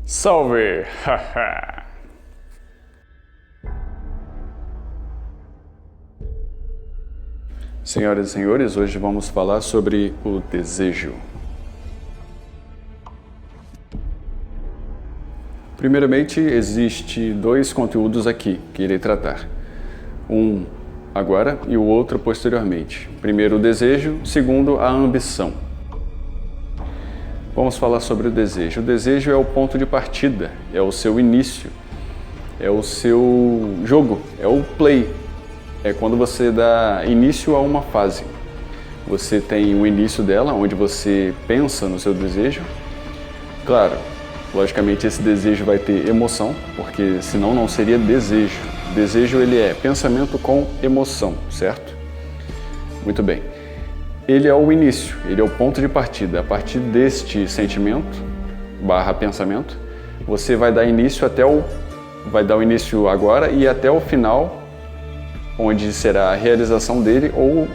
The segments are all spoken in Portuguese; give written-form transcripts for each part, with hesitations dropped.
Salve! Senhoras e senhores, hoje vamos falar sobre o desejo. Primeiramente, existe dois conteúdos aqui que irei tratar. Um agora e o outro posteriormente. Primeiro o desejo, segundo a ambição. Vamos falar sobre o desejo. O desejo é o ponto de partida, é o seu início, é o seu jogo, é o play. É quando você dá início a uma fase. Você tem o início dela, onde você pensa no seu desejo. Claro, logicamente esse desejo vai ter emoção, porque senão não seria desejo. Desejo ele é pensamento com emoção, certo? Muito bem. Ele é o início, ele é o ponto de partida. A partir deste sentimento, pensamento, você vai dar início vai dar o início agora e até o final, onde será a realização dele ou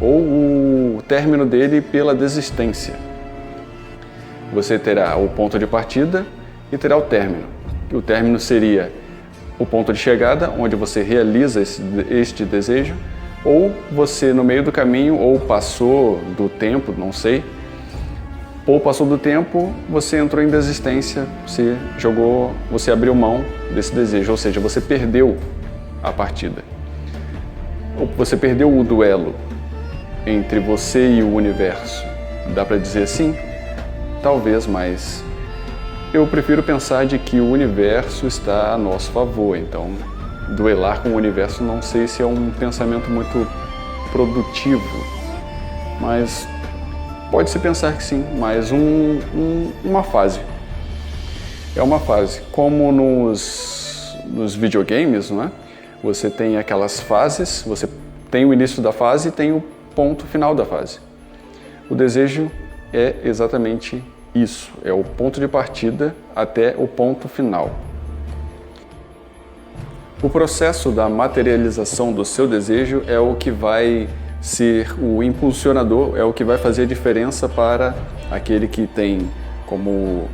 o término dele pela desistência. Você terá o ponto de partida e terá o término. O término seria o ponto de chegada, onde você realiza este desejo, ou você no meio do caminho, ou passou do tempo, não sei, ou passou do tempo, você entrou em desistência, você abriu mão desse desejo, ou seja, você perdeu a partida. Ou você perdeu o duelo entre você e o universo. Dá para dizer assim? Talvez, mas eu prefiro pensar de que o universo está a nosso favor, então duelar com o universo não sei se é um pensamento muito produtivo, mas pode-se pensar que sim, mas uma fase. É uma fase, como nos videogames, não é? Você tem aquelas fases, você tem o início da fase e tem o ponto final da fase. O desejo é exatamente isso, é o ponto de partida até o ponto final. O processo da materialização do seu desejo é o que vai ser o impulsionador, é o que vai fazer a diferença para aquele que tem como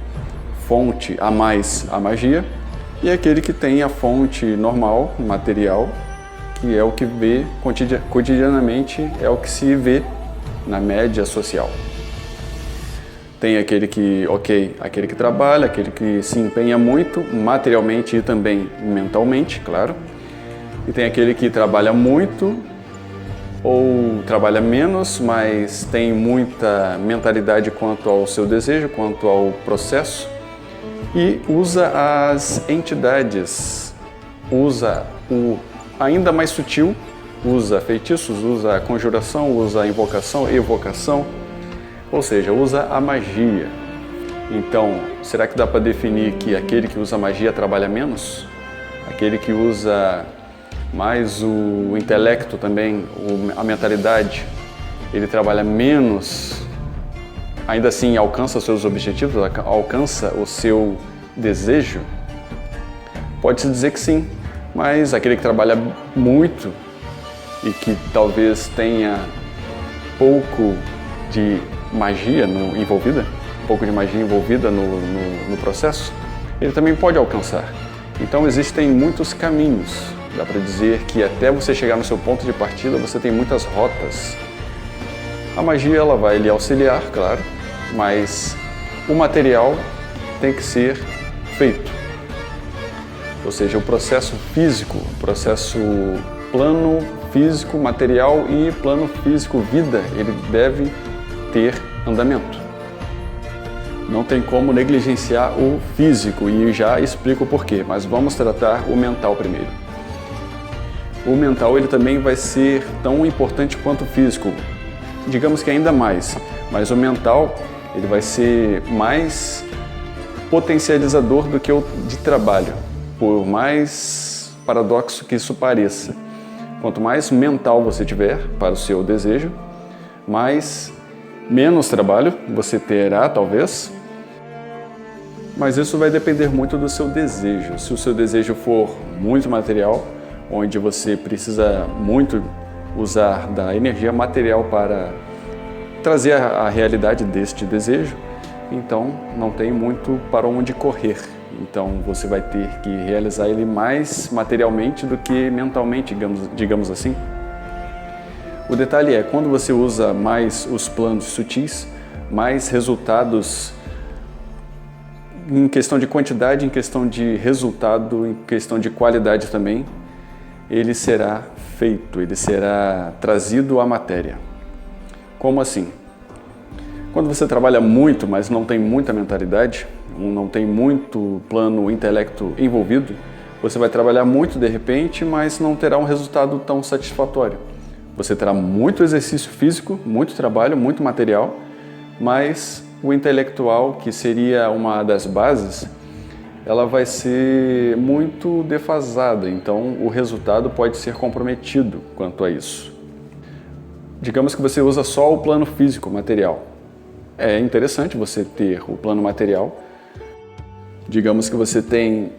fonte a mais a magia e aquele que tem a fonte normal, material, que é o que vê cotidianamente, é o que se vê na média social. Tem aquele que trabalha, aquele que se empenha muito materialmente e também mentalmente, claro. E tem aquele que trabalha muito ou trabalha menos, mas tem muita mentalidade quanto ao seu desejo, quanto ao processo e usa as entidades, usa o ainda mais sutil, usa feitiços, usa a conjuração, usa a invocação, evocação, ou seja, usa a magia. Então, será que dá para definir que aquele que usa magia trabalha menos? Aquele que usa mais o intelecto também, a mentalidade, ele trabalha menos, ainda assim alcança seus objetivos, alcança o seu desejo? Pode-se dizer que sim, mas aquele que trabalha muito e que talvez tenha pouco de magia envolvida, um pouco de magia envolvida no processo, ele também pode alcançar. Então existem muitos caminhos, dá para dizer que até você chegar no seu ponto de partida você tem muitas rotas. A magia ela vai lhe auxiliar, claro, mas o material tem que ser feito. Ou seja, o processo físico, o processo plano físico, material e plano físico, vida, ele deve ter andamento. Não tem como negligenciar o físico e já explico o porquê, mas vamos tratar o mental primeiro. O mental ele também vai ser tão importante quanto o físico, digamos que ainda mais, mas o mental ele vai ser mais potencializador do que o de trabalho, por mais paradoxo que isso pareça. Quanto mais mental você tiver para o seu desejo, menos trabalho você terá, talvez, mas isso vai depender muito do seu desejo. Se o seu desejo for muito material, onde você precisa muito usar da energia material para trazer a realidade deste desejo, então não tem muito para onde correr. Então você vai ter que realizar ele mais materialmente do que mentalmente, digamos assim. O detalhe é, quando você usa mais os planos sutis, mais resultados em questão de quantidade, em questão de resultado, em questão de qualidade também, ele será feito, ele será trazido à matéria. Como assim? Quando você trabalha muito, mas não tem muita mentalidade, não tem muito plano intelecto envolvido, você vai trabalhar muito de repente, mas não terá um resultado tão satisfatório. Você terá muito exercício físico, muito trabalho, muito material, mas o intelectual, que seria uma das bases, ela vai ser muito defasada, então o resultado pode ser comprometido quanto a isso. Digamos que você usa só o plano físico, material. É interessante você ter o plano material. Digamos que você tem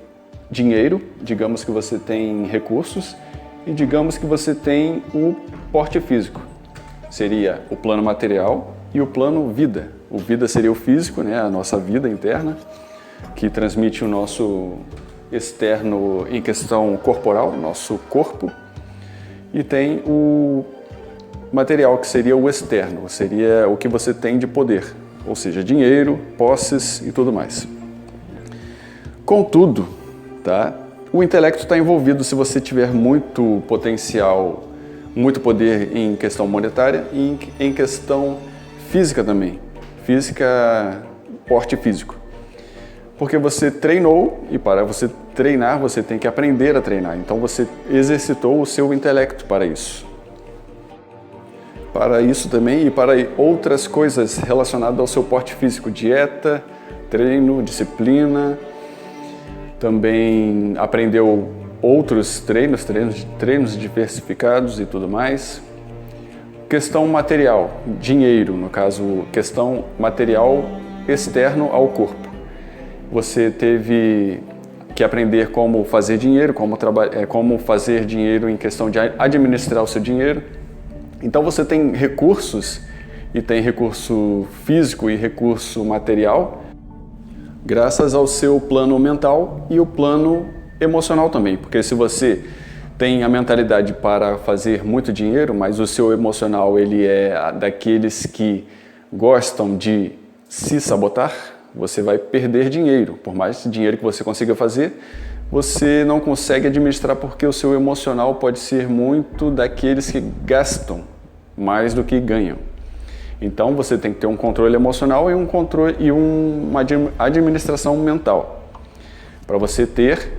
dinheiro, digamos que você tem recursos e digamos que você tem o porte físico. Seria o plano material e o plano vida. O vida seria o físico, né, a nossa vida interna, que transmite o nosso externo em questão corporal, nosso corpo. E tem o material, que seria o externo, seria o que você tem de poder, ou seja, dinheiro, posses e tudo mais. Contudo, tá, o intelecto está envolvido se você tiver muito potencial, muito poder em questão monetária e em questão física também. Física, porte físico. Porque você treinou e para você treinar você tem que aprender a treinar. Então você exercitou o seu intelecto para isso. Para isso também e para outras coisas relacionadas ao seu porte físico. Dieta, treino, disciplina. Também aprendeu outros treinos diversificados e tudo mais. Questão material, dinheiro, no caso, questão material externo ao corpo. Você teve que aprender como fazer dinheiro, como fazer dinheiro em questão de administrar o seu dinheiro. Então você tem recursos, e tem recurso físico e recurso material, graças ao seu plano mental e o plano emocional também. Porque se você tem a mentalidade para fazer muito dinheiro, mas o seu emocional ele é daqueles que gostam de se sabotar, você vai perder dinheiro. Por mais dinheiro que você consiga fazer, você não consegue administrar porque o seu emocional pode ser muito daqueles que gastam mais do que ganham. Então você tem que ter um controle emocional e uma administração mental para você ter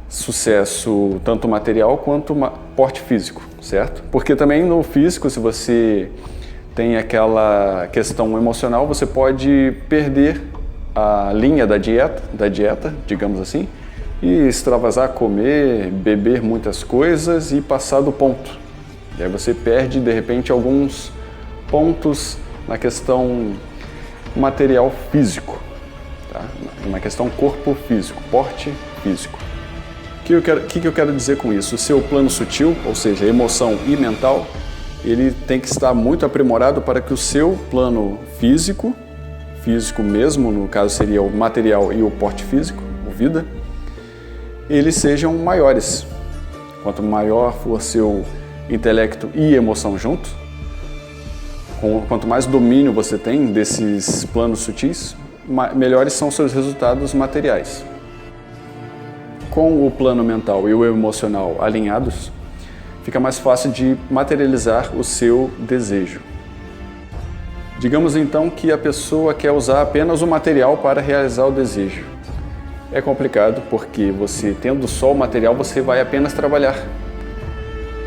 sucesso tanto material quanto porte físico, certo? Porque também no físico, se você tem aquela questão emocional, você pode perder a linha da dieta, digamos assim, e extravasar, comer, beber muitas coisas e passar do ponto. E aí você perde, de repente, alguns pontos na questão material físico, tá? Na questão corpo físico, porte físico. O que eu quero dizer com isso? O seu plano sutil, ou seja, emoção e mental, ele tem que estar muito aprimorado para que o seu plano físico mesmo, no caso seria o material e o porte físico, o vida, eles sejam maiores. Quanto maior for seu intelecto e emoção junto, quanto mais domínio você tem desses planos sutis, melhores são seus resultados materiais. Com o plano mental e o emocional alinhados, fica mais fácil de materializar o seu desejo. Digamos então que a pessoa quer usar apenas o material para realizar o desejo. É complicado porque você, tendo só o material, você vai apenas trabalhar.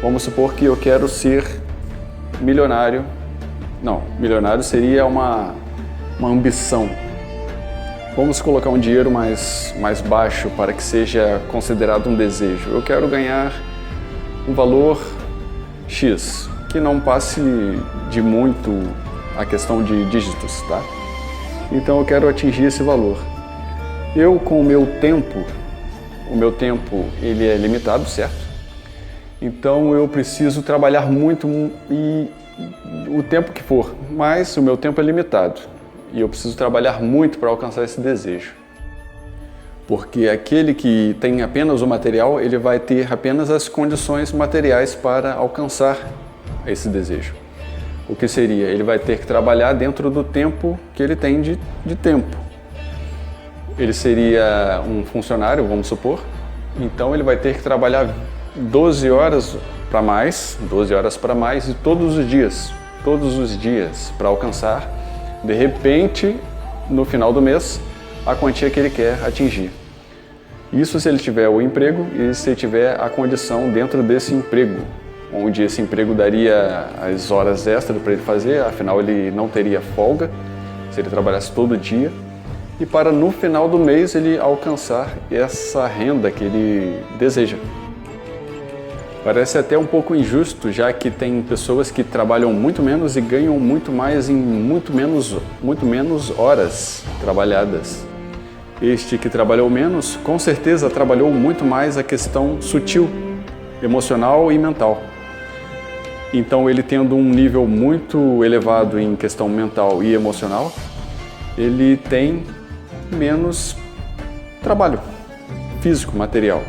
Vamos supor que eu quero ser milionário. Não, milionário seria uma ambição. Vamos colocar um dinheiro mais baixo para que seja considerado um desejo. Eu quero ganhar um valor X, que não passe de muito a questão de dígitos, tá? Então eu quero atingir esse valor. Eu, com o meu tempo ele é limitado, certo? Então eu preciso trabalhar muito e o tempo que for, mas o meu tempo é limitado. e eu preciso trabalhar muito para alcançar esse desejo. Porque aquele que tem apenas o material, ele vai ter apenas as condições materiais para alcançar esse desejo. O que seria? Ele vai ter que trabalhar dentro do tempo que ele tem de tempo. Ele seria um funcionário, vamos supor, então ele vai ter que trabalhar 12 horas para mais e todos os dias para alcançar, de repente, no final do mês, a quantia que ele quer atingir. Isso se ele tiver o emprego e se ele tiver a condição dentro desse emprego, onde esse emprego daria as horas extras para ele fazer, afinal ele não teria folga se ele trabalhasse todo dia, e para no final do mês ele alcançar essa renda que ele deseja. Parece até um pouco injusto, já que tem pessoas que trabalham muito menos e ganham muito mais em muito menos horas trabalhadas. Este que trabalhou menos, com certeza trabalhou muito mais a questão sutil, emocional e mental. Então ele tendo um nível muito elevado em questão mental e emocional, ele tem menos trabalho físico, material.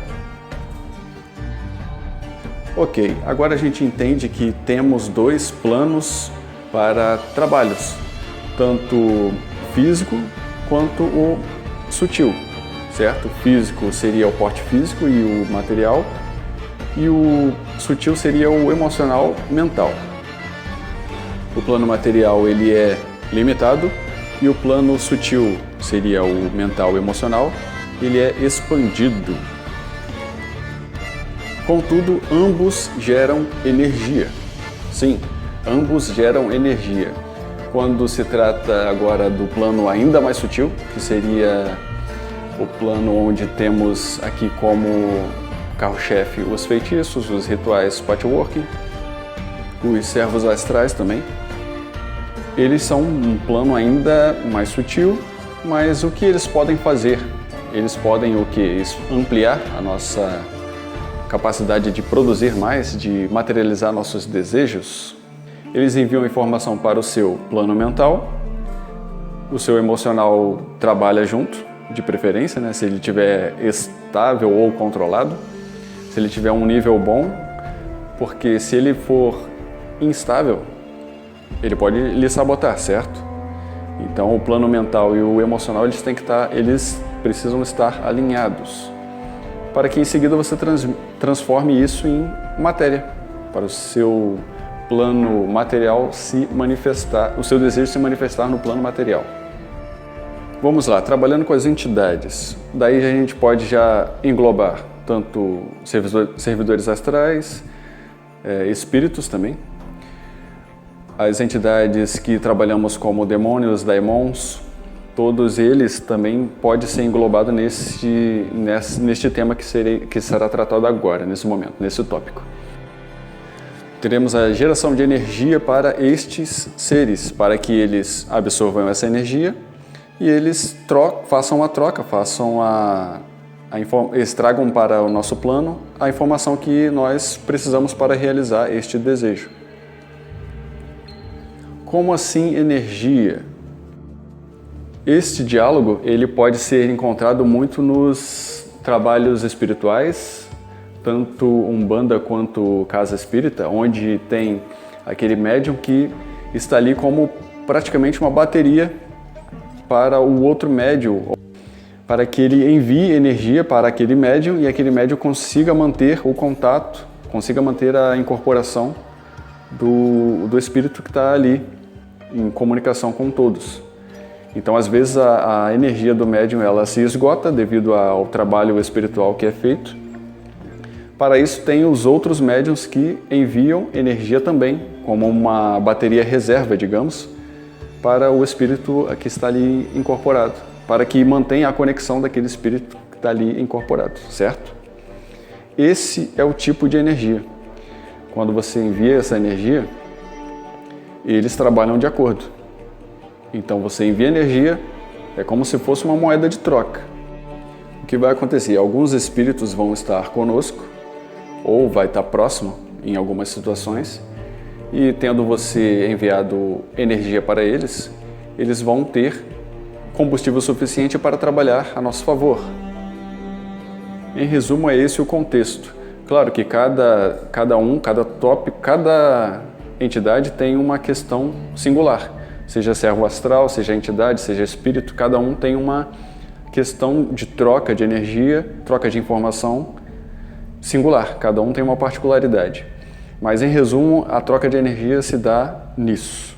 Ok, agora a gente entende que temos dois planos para trabalhos, tanto físico quanto o sutil, certo? O físico seria o porte físico e o material, e o sutil seria o emocional, mental. O plano material ele é limitado e o plano sutil seria o mental e emocional, ele é expandido. Contudo, ambos geram energia. Sim, ambos geram energia. Quando se trata agora do plano ainda mais sutil, que seria o plano onde temos aqui como carro-chefe os feitiços, os rituais patchwork, os servos astrais também. Eles são um plano ainda mais sutil, mas o que eles podem fazer? Eles podem o quê? Ampliar a nossa capacidade de produzir mais, de materializar nossos desejos. Eles enviam informação para o seu plano mental, o seu emocional trabalha junto, de preferência, né? Se ele estiver estável ou controlado, se ele tiver um nível bom, porque se ele for instável, ele pode lhe sabotar, certo? Então o plano mental e o emocional eles precisam estar alinhados, para que em seguida você transforme isso em matéria, para o seu plano material se manifestar, o seu desejo se manifestar no plano material. Vamos lá, trabalhando com as entidades. Daí a gente pode já englobar tanto servidores astrais, espíritos também, as entidades que trabalhamos como demônios, daimons, todos eles também podem ser englobados neste tema que será tratado agora, nesse momento, nesse tópico. Teremos a geração de energia para estes seres, para que eles absorvam essa energia e eles façam a troca, eles tragam para o nosso plano a informação que nós precisamos para realizar este desejo. Como assim energia? Este diálogo ele pode ser encontrado muito nos trabalhos espirituais, tanto Umbanda quanto Casa Espírita, onde tem aquele médium que está ali como praticamente uma bateria para o outro médium, para que ele envie energia para aquele médium e aquele médium consiga manter o contato, consiga manter a incorporação do espírito que está ali em comunicação com todos. Então, às vezes, a energia do médium ela se esgota devido ao trabalho espiritual que é feito. Para isso, tem os outros médiuns que enviam energia também, como uma bateria reserva, digamos, para o espírito que está ali incorporado, para que mantenha a conexão daquele espírito que está ali incorporado, certo? Esse é o tipo de energia. Quando você envia essa energia, eles trabalham de acordo. Então você envia energia, é como se fosse uma moeda de troca. O que vai acontecer? Alguns espíritos vão estar conosco, ou vai estar próximo em algumas situações, e tendo você enviado energia para eles, eles vão ter combustível suficiente para trabalhar a nosso favor. Em resumo, é esse o contexto. Claro que cada tópico, cada entidade tem uma questão singular. Seja servo astral, seja entidade, seja espírito, cada um tem uma questão de troca de energia, troca de informação singular. Cada um tem uma particularidade. Mas, em resumo, a troca de energia se dá nisso.